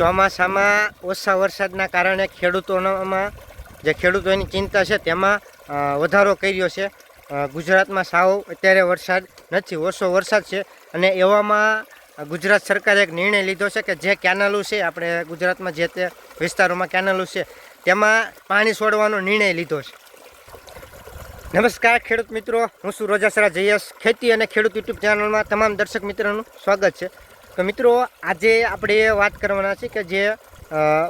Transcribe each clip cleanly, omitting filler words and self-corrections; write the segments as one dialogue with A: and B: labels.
A: ચોમાસામાં ઓછા વરસાદના કારણે ખેડૂતોની ચિંતા છે તેમાં વધારો કર્યો છે। ગુજરાતમાં સાવ અત્યારે વરસાદ નથી, ઓછો વરસાદ છે અને એવામાં ગુજરાત સરકારે એક નિર્ણય લીધો છે કે જે કેનાલો છે, આપણે ગુજરાતમાં જે તે વિસ્તારોમાં કેનાલો છે તેમાં પાણી છોડવાનો નિર્ણય લીધો છે। નમસ્કાર ખેડૂત મિત્રો, હું છું રોજાસરા જયેશ, ખેતી અને ખેડૂત યુટ્યુબ ચેનલમાં તમામ દર્શક મિત્રોનું સ્વાગત છે। તો મિત્રો, આજે આપણે વાત કરવાના છે કે જે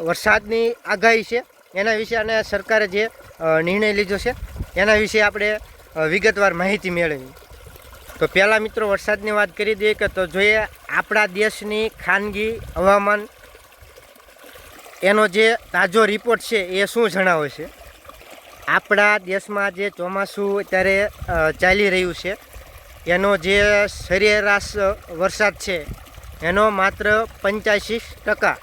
A: વરસાદની આગાહી છે એના વિશે અને સરકારે જે નિર્ણય લીધો છે એના વિશે આપણે વિગતવાર માહિતી મેળવી। તો પહેલાં મિત્રો વરસાદની વાત કરી દઈએ કે તો જોઈએ આપણા દેશની ખાનગી હવામાન એનો જે તાજો રિપોર્ટ છે એ શું જણાવે છે। આપણા દેશમાં જે ચોમાસું અત્યારે ચાલી રહ્યું છે એનો જે સરેરાશ વરસાદ છે એનો માત્ર 85%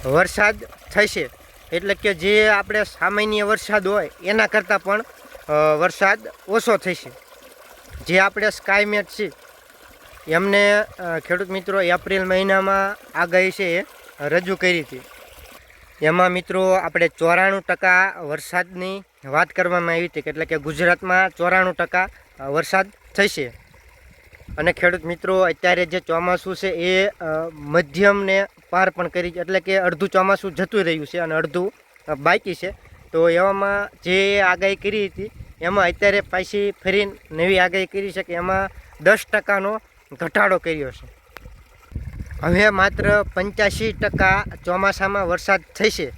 A: વરસાદ થશે, એટલે કે જે આપણે સામાન્ય વરસાદ હોય એના કરતાં પણ વરસાદ ઓછો થશે। જે આપણે સ્કાયમેટ છે એમને ખેડૂત મિત્રો એપ્રિલ મહિનામાં આગાહી છે એ રજૂ કરી હતી। એમાં મિત્રો આપણે 94% વરસાદની વાત કરવામાં આવી હતી, એટલે કે ગુજરાતમાં 94% વરસાદ થશે। અને ખેડૂત મિત્રો અત્યારે જે ચોમાસું છે એ મધ્યમને પાર પણ કરી, એટલે કે અડધું ચોમાસું જતું રહ્યું છે અને અડધું બાકી છે। તો એવામાં જે આગાહી કરી હતી એમાં અત્યારે પાછી ફરી નવી આગાહી કરી છે કે એમાં 10%નો ઘટાડો કર્યો છે। હવે માત્ર 85% ચોમાસામાં વરસાદ થશે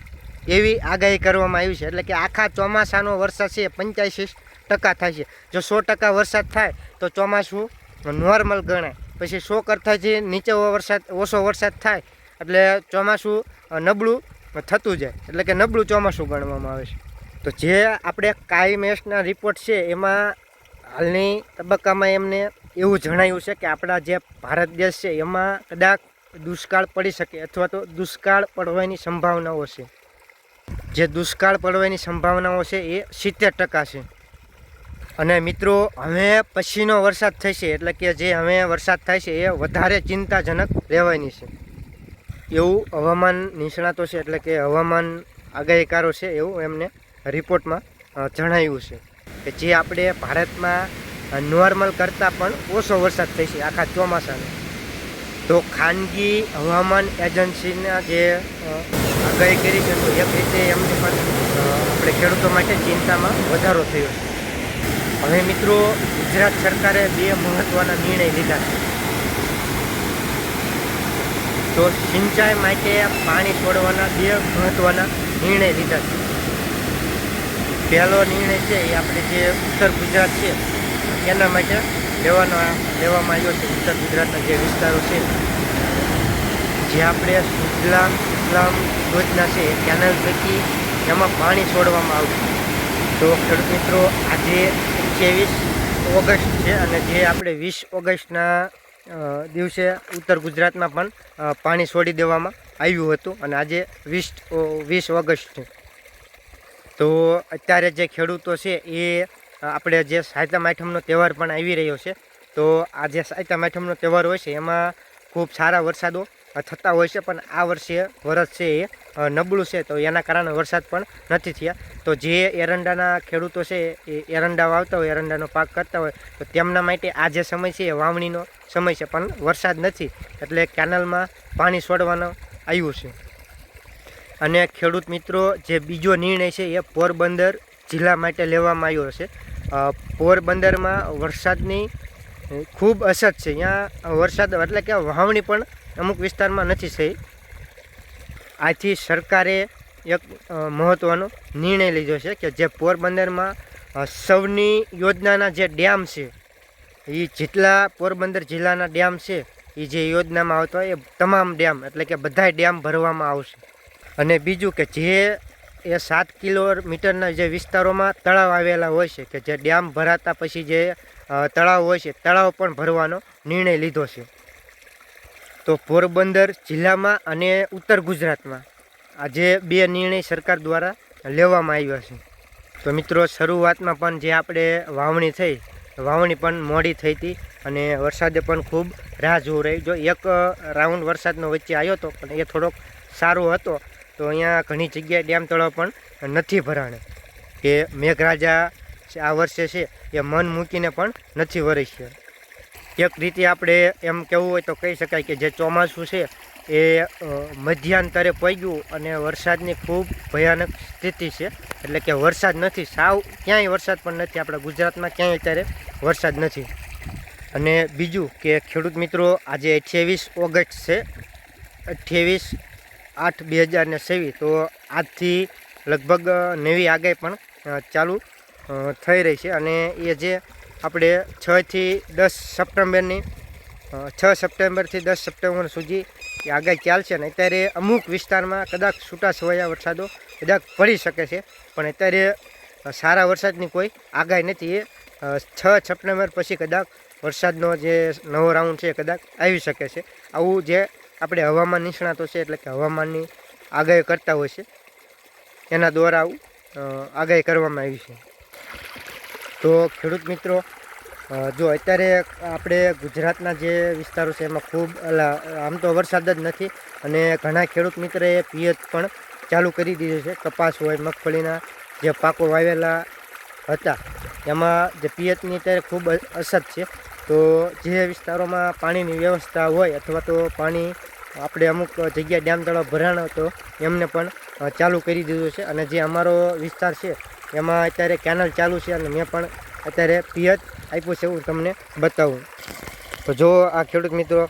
A: એવી આગાહી કરવામાં આવી છે, એટલે કે આખા ચોમાસાનો વરસાદ છે 85% થશે। જો 100% વરસાદ થાય તો ચોમાસું નોર્મલ ગણાય, પછી 100 કરતાંથી નીચે ઓછો વરસાદ થાય એટલે ચોમાસું નબળું થતું જાય, એટલે કે નબળું ચોમાસું ગણવામાં આવે છે। તો જે આપણે કાયમેસના રિપોર્ટ છે એમાં હાલની તબક્કામાં એમને એવું જણાવ્યું છે કે આપણા જે ભારત દેશ છે એમાં કદાચ દુષ્કાળ પડી શકે અથવા તો દુષ્કાળ પડવાની સંભાવનાઓ છે। જે દુષ્કાળ પડવાની સંભાવનાઓ છે એ 70% છે। અને મિત્રો હવે પછીનો વરસાદ થશે, એટલે કે જે હવે વરસાદ થાય છે એ વધારે ચિંતાજનક રહેવાની છે એવું હવામાન નિષ્ણાતો છે, એટલે કે હવામાન આગાહીકારો છે એવું એમને રિપોર્ટમાં જણાવ્યું છે કે જે આપણે ભારતમાં નોર્મલ કરતાં પણ ઓછો વરસાદ થશે આખા ચોમાસાનો। તો ખાનગી હવામાન એજન્સીના જે આગાહી કરી છે તો એક રીતે એમને પણ આપણે ખેડૂતો માટે ચિંતામાં વધારો થયો છે। હવે મિત્રો ગુજરાત સરકારે 2 મહત્ત્વના નિર્ણય લીધા છે। તો સિંચાઈ માટે પાણી છોડવાના 2 મહત્ત્વના નિર્ણય લીધા છે। પહેલો નિર્ણય છે એ આપણે જે ઉત્તર ગુજરાત છે એના માટે લેવામાં આવ્યો છે। ઉત્તર ગુજરાતના જે વિસ્તારો છે જે આપણે સુજલામ યોજના છે કેનાલ પૈકી એમાં પાણી છોડવામાં આવશે। તો ખેડૂત મિત્રો આજે 28 ઓગસ્ટ છે અને જે આપણે 20 ઓગસ્ટના દિવસે ઉત્તર ગુજરાતમાં પણ પાણી છોડી દેવામાં આવ્યું હતું અને આજે 20 ઓગસ્ટ છે। તો અત્યારે જે ખેડૂતો છે એ આપણે જે સાતમ આઠમનો તહેવાર પણ આવી રહ્યો છે, તો આ જે સાતમ આઠમનો તહેવાર હોય છે એમાં ખૂબ સારા વરસાદો થતા હોય છે, પણ આ વર્ષે વરસ છે એ નબળું છે, તો એના કારણે વરસાદ પણ નથી થયા। તો જે એરંડાના ખેડૂતો છે એ એરંડા વાવતા હોય, એરંડાનો પાક કરતા હોય, તો તેમના માટે આ જે સમય છે એ વાવણીનો સમય છે, પણ વરસાદ નથી એટલે કેનાલમાં પાણી છોડવાનું આવ્યું છે। અને ખેડૂત મિત્રો જે બીજો નિર્ણય છે એ પોરબંદર જિલ્લા માટે લેવામાં આવ્યો છે। પોરબંદરમાં વરસાદની ખૂબ અછત છે, ત્યાં વરસાદ એટલે કે વાવણી પણ અમુક વિસ્તારમાં નથી થઈ। આથી સરકારે એક મહત્ત્વનો નિર્ણય લીધો છે કે જે પોરબંદરમાં સૌની યોજનાના જે ડેમ છે એ જેટલા પોરબંદર જિલ્લાના ડેમ છે એ જે યોજનામાં આવતા હોય એ તમામ ડેમ, એટલે કે બધાય ડેમ ભરવામાં આવશે। અને બીજું કે જે 7 કિલોમીટરના જે વિસ્તારોમાં તળાવ આવેલા હોય છે કે જે ડેમ ભરાતા પછી જે તળાવ હોય છે તળાવ પણ ભરવાનો નિર્ણય લીધો છે। તો પોરબંદર જિલ્લામાં અને ઉત્તર ગુજરાતમાં આજે 2 નિર્ણય સરકાર દ્વારા લેવામાં આવ્યા છે। તો મિત્રો શરૂઆતમાં પણ જે આપણે વાવણી થઈ વાવણી પણ મોડી થઈ હતી અને વરસાદે પણ ખૂબ રાહ જોઈ રહી. જો એક રાઉન્ડ વરસાદનો વચ્ચે આવ્યો હતો પણ એ થોડોક સારો હતો. તો અહીંયા ઘણી જગ્યાએ ડેમ તળાવ પણ નથી ભરાણે, કે મેઘરાજા આ વર્ષે છે એ મન મૂકીને પણ નથી વરસ્યો. એક રીતે આપણે એમ કહેવું હોય તો કહી શકાય કે જે ચોમાસું છે એ મધ્યાંતરે પહોંચ્યું અને વરસાદની ખૂબ ભયાનક સ્થિતિ છે. એટલે કે વરસાદ નથી, સાવ ક્યાંય વરસાદ પણ નથી. આપણા ગુજરાતમાં ક્યાંય અત્યારે વરસાદ નથી. અને બીજું કે ખેડૂત મિત્રો, આજે 28 ઓગસ્ટ છે, 28/8/2023. તો આજથી લગભગ નવી આગાહી પણ ચાલુ થઈ રહી છે. અને એ જે આપણે 6 થી 10 સપ્ટેમ્બરની 6 સપ્ટેમ્બરથી 10 સપ્ટેમ્બર સુધી એ આગાહી ચાલશે. અને અત્યારે અમુક વિસ્તારમાં કદાચ છૂટાછવાયા વરસાદો કદાચ પડી શકે છે, પણ અત્યારે સારા વરસાદની કોઈ આગાહી નથી. એ 6 સપ્ટેમ્બર પછી કદાચ વરસાદનો જે નવો રાઉન્ડ છે કદાચ આવી શકે છે. આવું જે આપણે હવામાન નિષ્ણાતો છે, એટલે કે હવામાનની આગાહી કરતા હોય છે, એના દ્વારા આવું આગાહી કરવામાં આવી છે. તો ખેડૂત મિત્રો, જો અત્યારે આપણે ગુજરાતના જે વિસ્તારો છે એમાં ખૂબ આમ તો વરસાદ જ નથી. અને ઘણા ખેડૂત મિત્રોએ પિયત પણ ચાલુ કરી દીધું છે. કપાસ હોય, મગફળીના જે પાકો વાવેલા હતા એમાં જે પિયતની અત્યારે ખૂબ અછત છે. તો જે વિસ્તારોમાં પાણીની વ્યવસ્થા હોય અથવા તો પાણી આપણે અમુક જગ્યાએ ડેમ તળાવ ભરાણો હતો એમને પણ ચાલુ કરી દીધું છે. અને જે અમારો વિસ્તાર છે એમાં અત્યારે કેનલ ચાલુ છે અને મેં પણ અત્યારે પિયત આપ્યું છે, હું તમને બતાવું. તો જો આ ખેડૂત મિત્રો,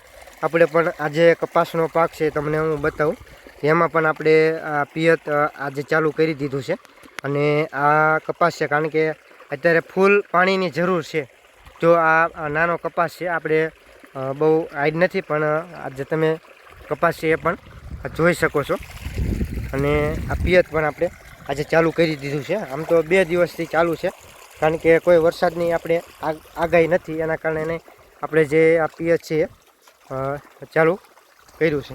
A: આપણે પણ આજે કપાસનો પાક છે તમને હું બતાવું. એમાં પણ આપણે આ પિયત આજે ચાલુ કરી દીધું છે. અને આ કપાસ છે, કારણ કે અત્યારે ફૂલ પાણીની જરૂર છે. જો આ નાનો કપાસ છે, આપણે બહુ હાઈડ નથી, પણ આજે તમે કપાસ છે એ પણ જોઈ શકો છો. અને આ પિયત પણ આપણે આજે ચાલુ કરી દીધું છે. આમ તો 2 દિવસથી ચાલુ છે, કારણ કે કોઈ વરસાદની આપણે આગાહી નથી, એના કારણે આપણે જે આ પિયત છે ચાલુ કર્યું છે.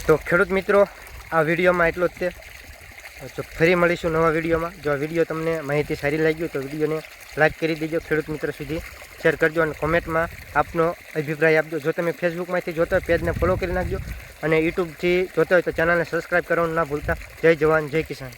A: તો ખેડૂત મિત્રો, આ વિડીયોમાં એટલું જ છે. તો ફરી મળીશું નવા વિડીયોમાં. જો આ વિડીયો તમને માહિતી સારી લાગી તો વિડીયોને લાઈક કરી દેજો, ખેડૂત મિત્રો સુધી શેર કરજો અને કોમેન્ટમાં આપનો અભિપ્રાય આપજો. જો તમે ફેસબુકમાંથી જોતા હોય પેજને ફોલો કરી નાખજો અને યુટ્યુબથી જોતા હોય તો ચેનલને સબસ્ક્રાઈબ કરવાનું ના ભૂલતા. જય જવાન, જય કિસાન.